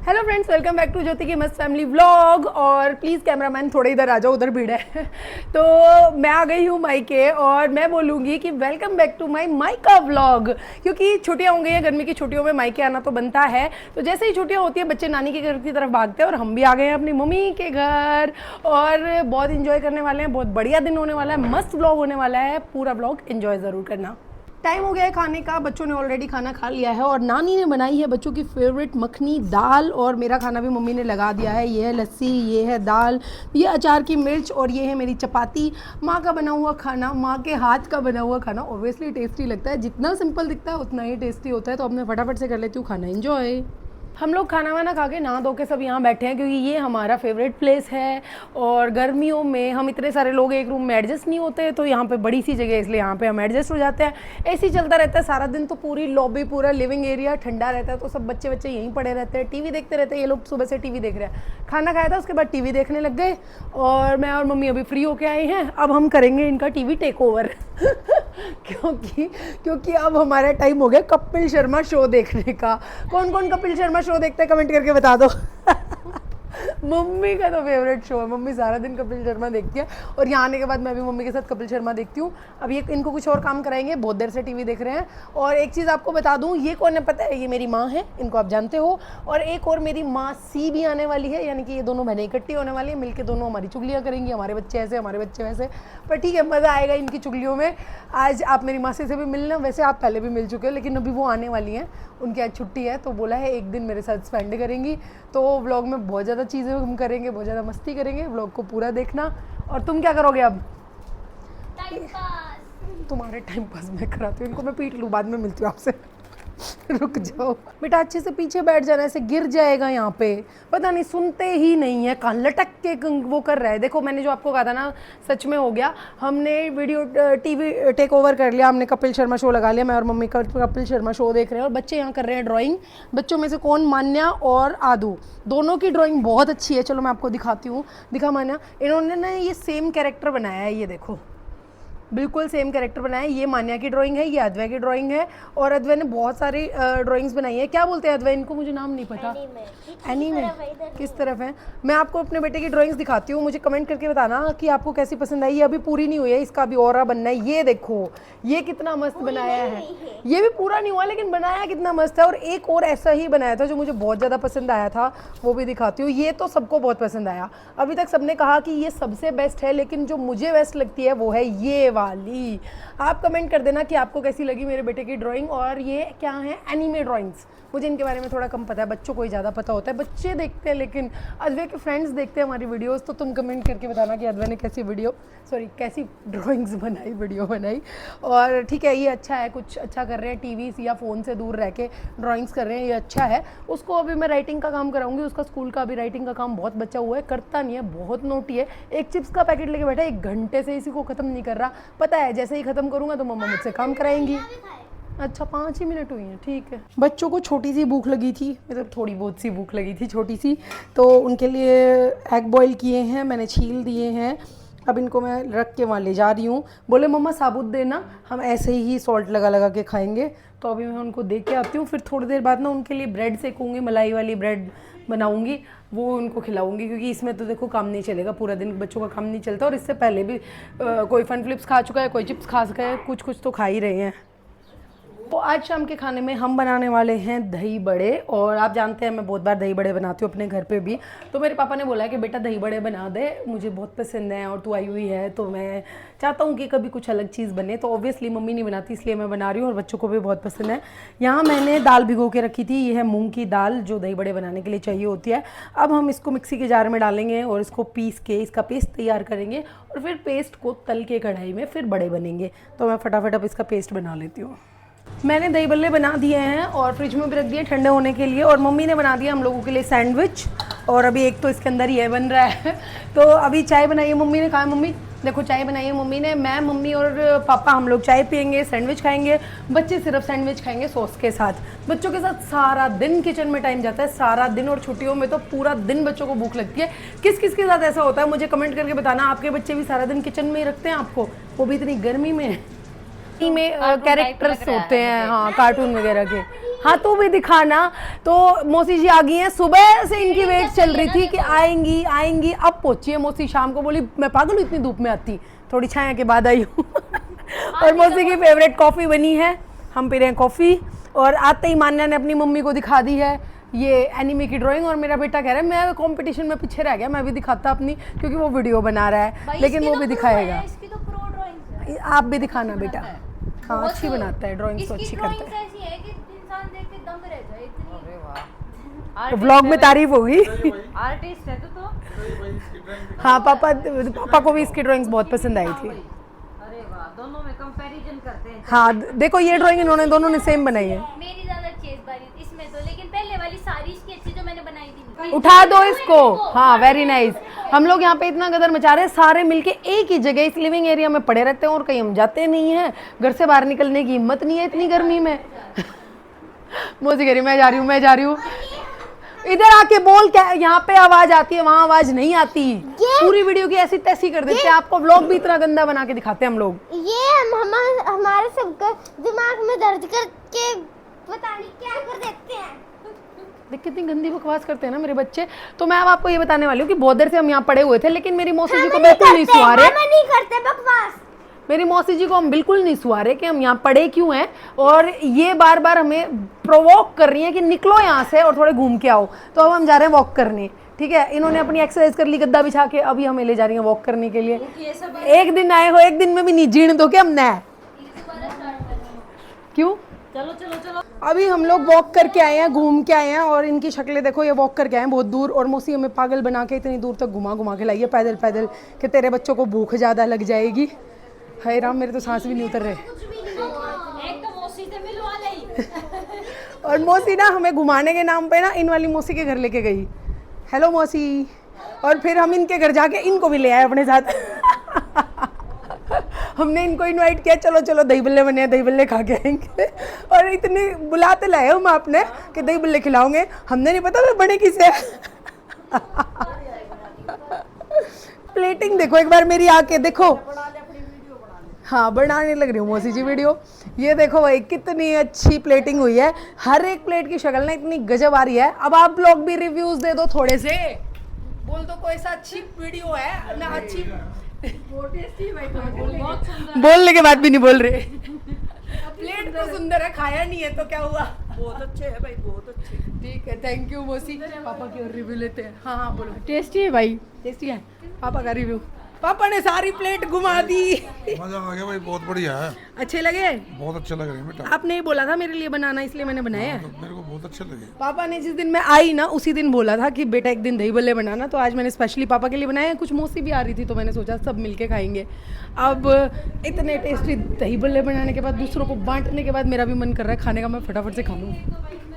Hello friends, welcome back to Jyoti की मस्त family vlog. और प्लीज़ कैमरामैन थोड़े इधर आ जाओ, उधर भीड़ है। तो मैं आ गई हूँ मायके और मैं बोलूँगी कि वेलकम बैक टू माय मायका व्लॉग, क्योंकि छुट्टियाँ हो गई हैं। गर्मी की छुट्टियों में मायके आना तो बनता है। तो जैसे ही छुट्टियाँ होती हैं बच्चे नानी के घर की तरफ भागते हैं और हम भी आ गए हैं अपनी मम्मी के घर और बहुत इंजॉय करने वाले हैं। बहुत बढ़िया दिन होने वाला है, मस्त व्लॉग होने वाला है। पूरा व्लॉग इंजॉय ज़रूर करना। टाइम हो गया है खाने का, बच्चों ने ऑलरेडी खाना खा लिया है और नानी ने बनाई है बच्चों की फेवरेट मखनी दाल और मेरा खाना भी मम्मी ने लगा दिया है। ये है लस्सी, ये है दाल, ये अचार की मिर्च और ये है मेरी चपाती। माँ का बना हुआ खाना, माँ के हाथ का बना हुआ खाना ऑब्वियसली टेस्टी लगता है। जितना सिंपल दिखता है उतना ही टेस्टी होता है। तो अब मैं फटाफट से कर लेती हूँ खाना एंजॉय। हम लोग खाना वाना खा के नहा धो के सब यहाँ बैठे हैं क्योंकि ये हमारा फेवरेट प्लेस है और गर्मियों में हम इतने सारे लोग एक रूम में एडजस्ट नहीं होते, तो यहाँ पे बड़ी सी जगह है इसलिए यहाँ पे हम एडजस्ट हो जाते हैं। एसी चलता रहता है सारा दिन, तो पूरी लॉबी पूरा लिविंग एरिया ठंडा रहता है। तो सब बच्चे बच्चे यहीं पड़े रहते हैं, टीवी देखते रहते हैं। ये लोग सुबह से टीवी देख रहे हैं। खाना खाया था उसके बाद टीवी देखने लग गए और मैं और मम्मी अभी फ्री होके आए हैं। अब हम करेंगे इनका टीवी टेक ओवर क्योंकि अब हमारा टाइम हो गया कपिल शर्मा शो देखने का। कौन कौन कपिल शर्मा शो देखते हैं कमेंट करके बता दो। मम्मी का तो फेवरेट शो है, मम्मी सारा दिन कपिल शर्मा देखती है और यहाँ आने के बाद मैं भी मम्मी के साथ कपिल शर्मा देखती हूँ। अब ये इनको कुछ और काम कराएंगे, बहुत देर से टीवी देख रहे हैं। और एक चीज़ आपको बता दूँ, ये कौन है पता है? ये मेरी माँ है, इनको आप जानते हो। और एक और मेरी मासी भी आने वाली है, यानी कि ये दोनों बहनें इकट्ठी होने वाली है, मिलकर दोनों हमारी चुगलियाँ करेंगी। हमारे बच्चे ऐसे, हमारे बच्चे वैसे, पर ठीक है, मज़ा आएगा इनकी चुगलियों में। आज आप मेरी मासी से भी मिलना, वैसे आप पहले भी मिल चुके हो, लेकिन अभी वो आने वाली हैं। उनकी आज छुट्टी है तो बोला है एक दिन मेरे साथ स्पेंड करेंगी। तो व्लॉग में बहुत ज़्यादा चीज़ें हम करेंगे, बहुत ज़्यादा मस्ती करेंगे। व्लॉग को पूरा देखना। और तुम क्या करोगे अब? Time pass. तुम्हारे टाइम पास मैं कराती हूँ इनको। मैं पीट लूँ, बाद में मिलती हूँ आपसे। रुक जाओ बेटा, अच्छे से पीछे बैठ जाना, ऐसे गिर जाएगा यहाँ पे। पता नहीं, सुनते ही नहीं है, कान लटक के वो कर रहा है। देखो मैंने जो आपको कहा था ना, सच में हो गया। हमने वीडियो टीवी टेक ओवर कर लिया, हमने कपिल शर्मा शो लगा लिया। मैं और मम्मी कपिल शर्मा शो देख रहे हैं और बच्चे यहाँ कर रहे हैं ड्राइंग। बच्चों में से कौन, मान्या और आदू, दोनों की ड्राइंग बहुत अच्छी है। चलो मैं आपको दिखाती हूँ। दिखा मान्या, इन्होंने ना ये सेम कैरेक्टर बनाया है, ये देखो बिल्कुल सेम कैरेक्टर बनाया है। ये मान्या की ड्राइंग है, ये अद्वै की ड्राइंग है। और अद्वै ने बहुत सारी ड्राइंग्स बनाई है। क्या बोलते हैं अद्वै इनको? मुझे नाम नहीं पता। एनीमे किस तरफ है? मैं आपको अपने बेटे की ड्राइंग्स दिखाती हूँ, मुझे कमेंट करके बताना कि आपको कैसी पसंद आई। ये अभी पूरी नहीं हुई है, इसका अभी और बनना है। ये देखो ये कितना मस्त बनाया है। ये भी पूरा नहीं हुआ लेकिन बनाया कितना मस्त है। और एक और ऐसा ही बनाया था जो मुझे बहुत ज़्यादा पसंद आया था, वो भी दिखाती हूँ। ये तो सबको बहुत पसंद आया। अभी तक सबने कहा कि ये सबसे बेस्ट है, लेकिन जो मुझे बेस्ट लगती है वो है ये वाली। आप कमेंट कर देना कि आपको कैसी लगी मेरे बेटे की ड्राइंग। और ये क्या है? Anime drawings. मुझे इनके बारे में थोड़ा कम पता है, बच्चों को ही ज़्यादा पता होता है। बच्चे देखते हैं लेकिन अद्वै के फ्रेंड्स देखते हैं हमारी वीडियोस। तो तुम कमेंट करके बताना कि अद्वै ने कैसी ड्राइंग्स बनाई, वीडियो बनाई। और ठीक है, ये अच्छा है, कुछ अच्छा कर रहे हैं, टीवी या फ़ोन से दूर रह के ड्राइंग्स कर रहे हैं, ये अच्छा है। उसको अभी मैं राइटिंग का काम कराऊंगी, उसका स्कूल का अभी राइटिंग का काम बहुत बचा हुआ है, करता नहीं है, बहुत नोटी है। एक चिप्स का पैकेट लेके बैठा है 1 घंटे से, इसी को ख़त्म नहीं कर रहा। पता है जैसे ही ख़त्म करूँगा तो मम्मा मुझसे काम कराएंगी। अच्छा 5 ही मिनट हुई हैं, ठीक है। बच्चों को छोटी सी भूख लगी थी, मतलब थोड़ी बहुत सी भूख लगी थी, छोटी सी। तो उनके लिए एग बॉईल किए हैं, मैंने छील दिए हैं। अब इनको मैं रख के वहाँ ले जा रही हूँ। बोले मम्मा साबुत देना, हम ऐसे ही सॉल्ट लगा लगा के खाएंगे। तो अभी मैं उनको दे के आती हूँ, फिर थोड़ी देर बाद ना उनके लिए ब्रेड सेकूँगी, मलाई वाली ब्रेड बनाऊँगी, वो उनको खिलाऊंगी। क्योंकि इसमें तो देखो काम नहीं चलेगा, पूरा दिन बच्चों का काम नहीं चलता। और इससे पहले भी कोई फन फ्लिप्स खा चुका है, कोई चिप्स खा चुका है, कुछ कुछ तो खा ही रहे हैं। तो आज शाम के खाने में हम बनाने वाले हैं दही बड़े। और आप जानते हैं मैं बहुत बार दही बड़े बनाती हूँ अपने घर पे भी। तो मेरे पापा ने बोला कि बेटा दही बड़े बना दे, मुझे बहुत पसंद है और तू आई हुई है तो मैं चाहता हूँ कि कभी कुछ अलग चीज़ बने। तो ऑब्वियसली मम्मी नहीं बनाती इसलिए मैं बना रही हूँ और बच्चों को भी बहुत पसंद है। यहाँ मैंने दाल भिगो के रखी थी, ये है मूँग की दाल जो दही बड़े बनाने के लिए चाहिए होती है। अब हम इसको मिक्सी के जार में डालेंगे और इसको पीस के इसका पेस्ट तैयार करेंगे और फिर पेस्ट को तल के कढ़ाई में फिर बड़े बनेंगे। तो मैं फटाफट अब इसका पेस्ट बना लेती हूँ। मैंने दही बल्ले बना दिए हैं और फ्रिज में भी रख दिए ठंडे होने के लिए। और मम्मी ने बना दिया हम लोगों के लिए सैंडविच, और अभी एक तो इसके अंदर ये बन रहा है। तो अभी चाय बनाई है मम्मी ने, कहा मम्मी देखो चाय बनाई है मम्मी ने। मैं, मम्मी और पापा हम लोग चाय पियेंगे, सैंडविच खाएंगे। बच्चे सिर्फ सैंडविच खाएंगे सॉस के साथ। बच्चों के साथ सारा दिन किचन में टाइम जाता है, सारा दिन। और छुट्टियों में तो पूरा दिन बच्चों को भूख लगती है। किस किस के साथ ऐसा होता है मुझे कमेंट करके बताना। आपके बच्चे भी सारा दिन किचन में ही रखते हैं आपको, वो भी इतनी गर्मी में? में कैरेक्टर्स होते हैं, हाँ कार्टून वगैरह के। हाँ तू भी दिखाना। तो मौसी जी आ गई हैं, सुबह से इनकी वेट चल रही थी कि आएंगी आएंगी, अब पहुंची है मौसी। शाम को बोली मैं पागल हूँ इतनी धूप में आती, थोड़ी छाया के बाद आई हूँ। और मौसी की फेवरेट कॉफ़ी बनी है, हम पी रहे हैं कॉफ़ी। और आते ही मान्या ने अपनी मम्मी को दिखा दी है ये एनिमे की ड्राइंग। और मेरा बेटा कह रहा है मैं कंपटीशन में पीछे रह गया, मैं भी दिखाता अपनी, क्योंकि वो वीडियो बना रहा है, लेकिन वो भी दिखाएगा। इसकी तो प्रो ड्राइंग है। आप भी दिखाना बेटा। हाँ अच्छी बनाता है ड्राइंग, तो अच्छी करता है। इसकी ऐसी है कि इंसान देख के दम रह जाए इतनी। अरे वाह, तो ब्लॉग में तारीफ होगी। आर्टिस्ट है तो हाँ पापा को भी इसकी ड्राइंग्स बहुत पसंद आई थी। अरे वाह, दोनों में कंपैरिजन करते हैं। हाँ देखो ये ड्राइंग इन्होंने दोनों ने सेम बनाई है। मेरी ज्यादा अच्छी है इस बारी इसमें तो, लेकिन पहले वाली सारी इसकी अच्छी जो मैंने बनाई थी। उठा दो इसको। हाँ वेरी नाइस। हम लोग यहाँ पे इतना गदर मचा रहे हैं, सारे मिलके एक ही जगह इस लिविंग एरिया में पड़े रहते हैं और कहीं हम जाते नहीं हैं। घर से बाहर निकलने की हिम्मत नहीं है इतनी गर्मी में। मौसी कह रही मैं जा रही हूँ, मैं जा रही हूँ। इधर आके बोल, क्या यहाँ पे आवाज आती है वहाँ आवाज नहीं आती। पूरी वीडियो की ऐसी तैसी कर देते हैं, आपको व्लॉग भी इतना गंदा बना के दिखाते हैं हम लोग। ये हमारे सबका दिमाग में दर्द करके पता नहीं क्या कर देते हैं। देख कितनी गंदी बकवास करते हैं ना मेरे बच्चे। तो मैं अब आपको ये बताने वाली हूँ कि बहुत देर से हम यहाँ पड़े हुए थे, लेकिन मेरी मौसी जी को बिल्कुल नहीं सुहा रहे। हम नहीं करते बकवास। मेरी मौसी जी को हम बिल्कुल नहीं सुहा रहे कि हम यहाँ पड़े क्यों हैं, और ये बार बार हमें प्रोवोक कर रही है कि निकलो यहाँ से और थोड़े घूम के आओ। तो अब हम जा रहे हैं वॉक करने, ठीक है। इन्होंने अपनी एक्सरसाइज कर ली गद्दा बिछा के, अभी हमें ले जा रही है वॉक करने के लिए। एक दिन आए हो, एक दिन में भी नहीं जीण दो क्या हमने। क्यों? चलो चलो चलो, अभी हम लोग वॉक करके आए हैं, घूम के आए हैं, और इनकी शक्लें देखो, ये वॉक करके आए हैं बहुत दूर, और मौसी हमें पागल बना के इतनी दूर तक घुमा घुमा के लाई है पैदल पैदल कि तेरे बच्चों को भूख ज़्यादा लग जाएगी। हाय राम, मेरे तो सांस भी नहीं उतर रहे। एक तो मौसी से मिलवा ली। और मौसी ना हमें घुमाने के नाम पे ना इन वाली मौसी के घर लेके गई, हेलो मौसी, और फिर हम इनके घर जाके इनको भी ले आए अपने साथ। हमने इनको इनवाइट किया, चलो चलो दही बल्ले बने हैं, दही बल्ले खा के आएंगे। और इतने बुलाते लाए हम आपने कि दही बल्ले खिलाओगे, हमने नहीं पता वे बने किसे। प्लेटिंग देखो एक बार मेरी आके देखो। हाँ बनाने लग रही हूँ मौसी जी वीडियो। ये देखो भाई कितनी अच्छी प्लेटिंग हुई है, हर एक प्लेट की शक्ल ना इतनी गजब आ रही है। अब आप लोग भी रिव्यूज दे दो थोड़े से, बोल दो कोई सा अच्छी वीडियो है ना। अच्छी बोलने के बाद भी नहीं बोल रहे। प्लेट तो सुंदर है, खाया नहीं है तो क्या हुआ। बहुत अच्छे है भाई, बहुत अच्छे। ठीक है, थैंक यू मौसी। पापा की और रिव्यू लेते हैं। हाँ हाँ बोलो। टेस्टी है भाई, टेस्टी है। पापा का रिव्यू। पापा ने सारी प्लेट घुमा दी। मजा आ गया भाई, बहुत बढ़िया है, अच्छे लगे? बहुत अच्छे लग रहे हैं बेटा। आपने ही बोला था मेरे लिए बनाना, इसलिए मैंने बनाया है। तो मेरे को बहुत अच्छे लगे। पापा ने जिस दिन मैं आई ना उसी दिन बोला था कि बेटा एक दिन दही बल्ले बनाना, तो आज मैंने स्पेशली पापा के लिए बनाए हैं। कुछ मौसी भी आ रही थी तो मैंने सोचा सब मिलके खाएंगे। अब इतने टेस्टी दही बल्ले बनाने के बाद, दूसरों को बांटने के बाद मेरा भी मन कर रहा है खाने का, मैं फटाफट से खा लूँ।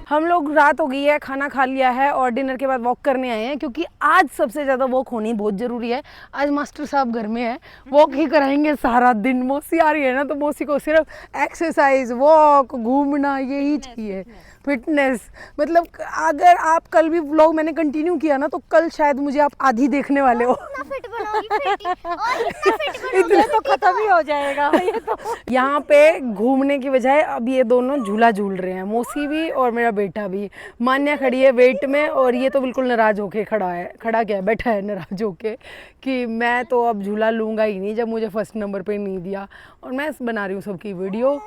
हम लोग रात हो गई है, खाना खा लिया है और डिनर के बाद वॉक करने आए हैं, क्योंकि आज सबसे ज़्यादा वॉक होनी बहुत ज़रूरी है। आज मास्टर साहब घर में है, वॉक ही कराएंगे सारा दिन। मौसी आ रही है ना, तो मौसी को सिर्फ एक्सरसाइज, वॉक, घूमना यही चाहिए, फिटनेस। मतलब अगर आप कल भी व्लॉग मैंने कंटिन्यू किया ना, तो कल शायद मुझे आप आधी देखने वाले हो। इतना फिट बनोगी, फिट और इतना फिट बनोगी। इतने तो खत्म ही हो जाएगा ये तो। यहाँ पे घूमने की बजाय अब ये दोनों झूला झूल रहे हैं, मौसी भी और मेरा बेटा भी। मान्या खड़ी है वेट में, और ये तो बिल्कुल नाराज होके खड़ा है, खड़ा क्या बैठा है नाराज होके कि मैं तो अब झूला लूँगा ही नहीं जब मुझे फर्स्ट नंबर पे नहीं दिया। और मैं बना रही हूँ सबकी वीडियो।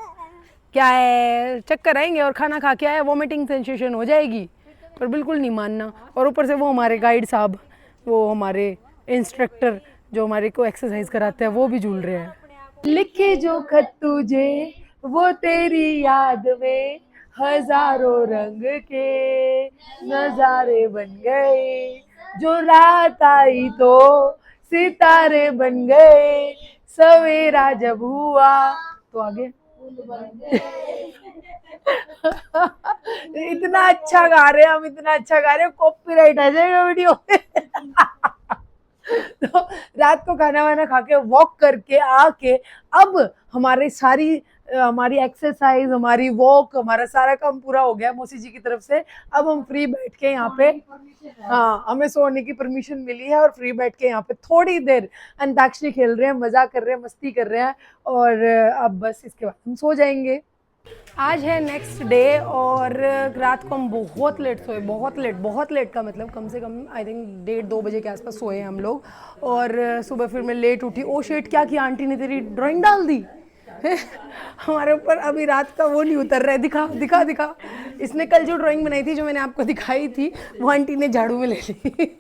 क्या है, चक्कर आएंगे और खाना खा के आए, वॉमिटिंग सेंसेशन हो जाएगी, पर बिल्कुल नहीं मानना। और ऊपर से वो हमारे गाइड साहब, वो हमारे इंस्ट्रक्टर जो हमारे को एक्सरसाइज कराते हैं, वो भी झूल रहे हैं। लिखे जो खत तुझे वो तेरी याद में, हजारों रंग के नजारे बन गए, जो रात आई तो सितारे बन गए, सवेरा जब हुआ तो आगे। इतना अच्छा गा रहे हैं हम, इतना अच्छा गा रहे हैं, कॉपीराइट आ जाएगा वीडियो पे। तो रात को खाना वाना खा के वॉक करके आके अब हमारी एक्सरसाइज, हमारी वॉक, हमारा सारा काम पूरा हो गया मौसी जी की तरफ से। अब हम फ्री बैठ के यहाँ पे, हाँ हमें सोने की परमिशन मिली है, और फ्री बैठ के यहाँ पे थोड़ी देर अंताक्षरी खेल रहे हैं, मजा कर रहे हैं, मस्ती कर रहे हैं, और अब बस इसके बाद हम सो जाएंगे। आज है नेक्स्ट डे और रात को हम बहुत लेट सोए, बहुत लेट का मतलब कम से कम आई थिंक 1:30-2 बजे के आसपास सोए हैं हम लोग। और सुबह फिर मैं लेट उठी। ओ शेट, क्या किया आंटी ने, तेरी ड्राइंग डाल दी हमारे ऊपर। अभी रात का वो नहीं उतर रहा है, दिखा दिखा दिखा। इसने कल जो ड्राइंग बनाई थी, जो मैंने आपको दिखाई थी, वो आंटी ने झाड़ू में ले ली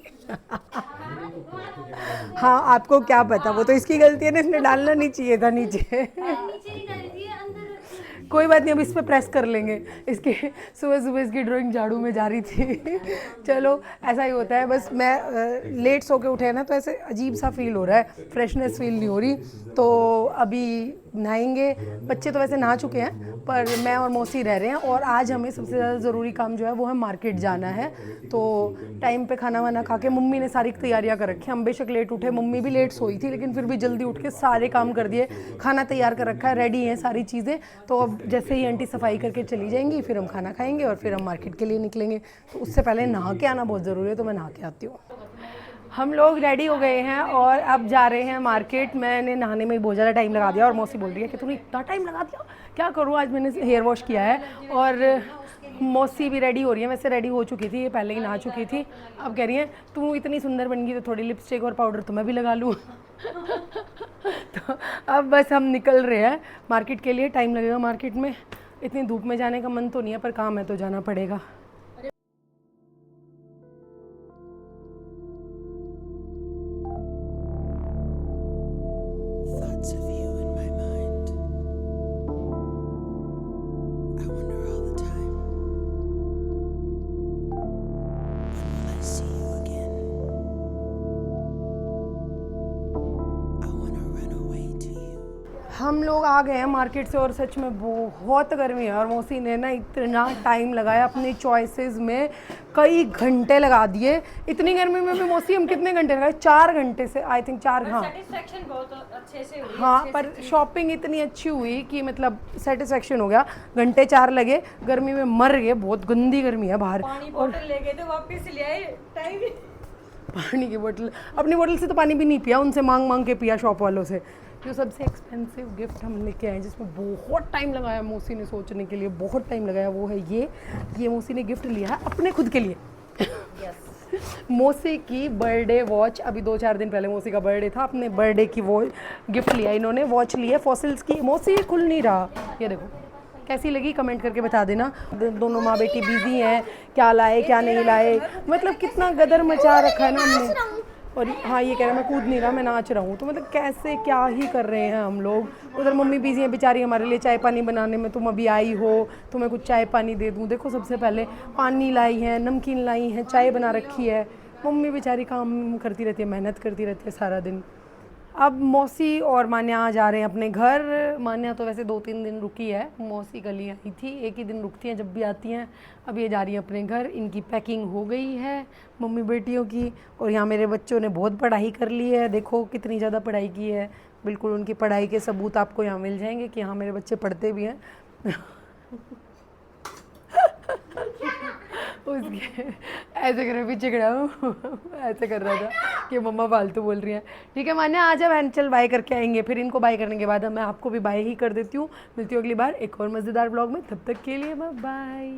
हाँ, आपको क्या पता, वो तो इसकी गलती है ना, इसने डालना नहीं चाहिए था नीचे नीचे नहीं डाली थी, अंदर रखी। कोई बात नहीं, अब इस पे प्रेस कर लेंगे। इसके सुबह सुबह इसकी ड्राइंग झाड़ू में जा रही थी चलो ऐसा ही होता है। बस मैं लेट सो के उठे हैं ना, तो ऐसे अजीब सा फील हो रहा है, फ्रेशनेस फील नहीं हो रही। तो अभी नहाएंगे। बच्चे तो वैसे नहा चुके हैं, पर मैं और मौसी रह रहे हैं। और आज हमें सबसे ज़्यादा ज़रूरी काम जो है वो है मार्केट जाना है। तो टाइम पे खाना वाना खा के मम्मी ने सारी तैयारियां कर रखी हैं। हम बेशक लेट उठे, मम्मी भी लेट सोई थी, लेकिन फिर भी जल्दी उठ के सारे काम कर दिए। खाना तैयार कर रखा है, रेडी हैं सारी चीज़ें। तो अब जैसे ही आंटी सफाई करके चली जाएंगी, फिर हम खाना खाएंगे और फिर हम मार्केट के लिए निकलेंगे। तो उससे पहले नहा के आना बहुत ज़रूरी है, तो मैं नहा के आती हूँ। हम लोग रेडी हो गए हैं और अब जा रहे हैं मार्केट। मैंने नहाने में बहुत ज़्यादा टाइम लगा दिया और मौसी बोल रही है कि तूने इतना टाइम लगा दिया, क्या करूँ। आज मैंने हेयर वॉश किया है और मौसी भी रेडी हो रही है। वैसे रेडी हो चुकी थी, ये पहले ही नहा चुकी थी। अब कह रही है तू इतनी सुंदर बन गई, तो थोड़ी लिपस्टिक और पाउडर तो मैं भी लगा लूँ तो अब बस हम निकल रहे हैं मार्केट के लिए। टाइम लगेगा मार्केट में, इतनी धूप में जाने का मन तो नहीं है, पर काम है तो जाना पड़ेगा। Thoughts of you in my mind. I wonder all the time, when will I see you again? I wanna run away to you. हम लोग आ गए हैं मार्केट से और सच में बहुत गर्मी है। और मौसी ने ना इतना टाइम लगाया अपनी चॉइसेस में, कई घंटे लगा दिए। इतनी गर्मी में भी मौसी हम कितने घंटे लगाए, 4 घंटे से आई थिंक 4। हाँ सेटिस्फेक्शन बहुत अच्छे से हुई। हाँ, पर शॉपिंग इतनी अच्छी हुई कि मतलब सेटिस्फेक्शन हो गया। घंटे 4 लगे, गर्मी में मर गए, बहुत गंदी गर्मी है बाहर। पानी बोतल ले गए थे, वापस ले आए। टाइम पानी की बोतल, अपनी बोतल से तो पानी भी नहीं पिया, उनसे मांग मांग के पिया शॉप वालों से। जो सबसे एक्सपेंसिव गिफ्ट हम लेके आए, जिसमें बहुत टाइम लगाया मौसी ने सोचने के लिए, बहुत टाइम लगाया, वो है ये मौसी ने गिफ्ट लिया है अपने खुद के लिए मौसी की बर्थडे वॉच। अभी 2-4 दिन पहले मौसी का बर्थडे था, अपने बर्थडे की वो गिफ्ट लिया इन्होंने। वॉच ली है फॉसिल्स की। मौसी खुल नहीं रहा, ये देखो। कैसी लगी कमेंट करके बता देना। दोनों माँ बेटी बिजी हैं, क्या लाए क्या नहीं लाए, मतलब कितना गदर मचा रखा है ना हमने। और हाँ, ये कह रहा है मैं कूद नहीं रहा, मैं नाच रहा हूँ। तो मतलब कैसे क्या ही कर रहे हैं हम लोग। उधर मम्मी बिजी हैं बेचारी हमारे लिए चाय पानी बनाने में। तुम अभी आई हो, तुम्हें कुछ चाय पानी दे दूँ। देखो सबसे पहले पानी लाई है, नमकीन लाई है, चाय बना रखी है। मम्मी बेचारी काम करती रहती है, मेहनत करती रहती है सारा दिन। अब मौसी और मान्या आ जा रहे हैं अपने घर। मान्या तो वैसे 2-3 दिन रुकी है, मौसी कल ही आई थी, एक ही दिन रुकती हैं जब भी आती हैं। अब ये जा रही हैं अपने घर। इनकी पैकिंग हो गई है मम्मी बेटियों की। और यहाँ मेरे बच्चों ने बहुत पढ़ाई कर ली है, देखो कितनी ज़्यादा पढ़ाई की है। बिल्कुल उनकी पढ़ाई के सबूत आपको यहाँ मिल जाएंगे कि हाँ मेरे बच्चे पढ़ते भी हैं उसके ऐसे कर पीछे खड़ा हूँ ऐसे कर रहा था कि मम्मा फालतू बोल रही हैं। ठीक है मान्या, आ जा बहन, चल बाय करके आएंगे। फिर इनको बाय करने के बाद मैं आपको भी बाय ही कर देती हूँ। मिलती हूँ अगली बार एक और मज़ेदार ब्लॉग में, तब तक के लिए बाय।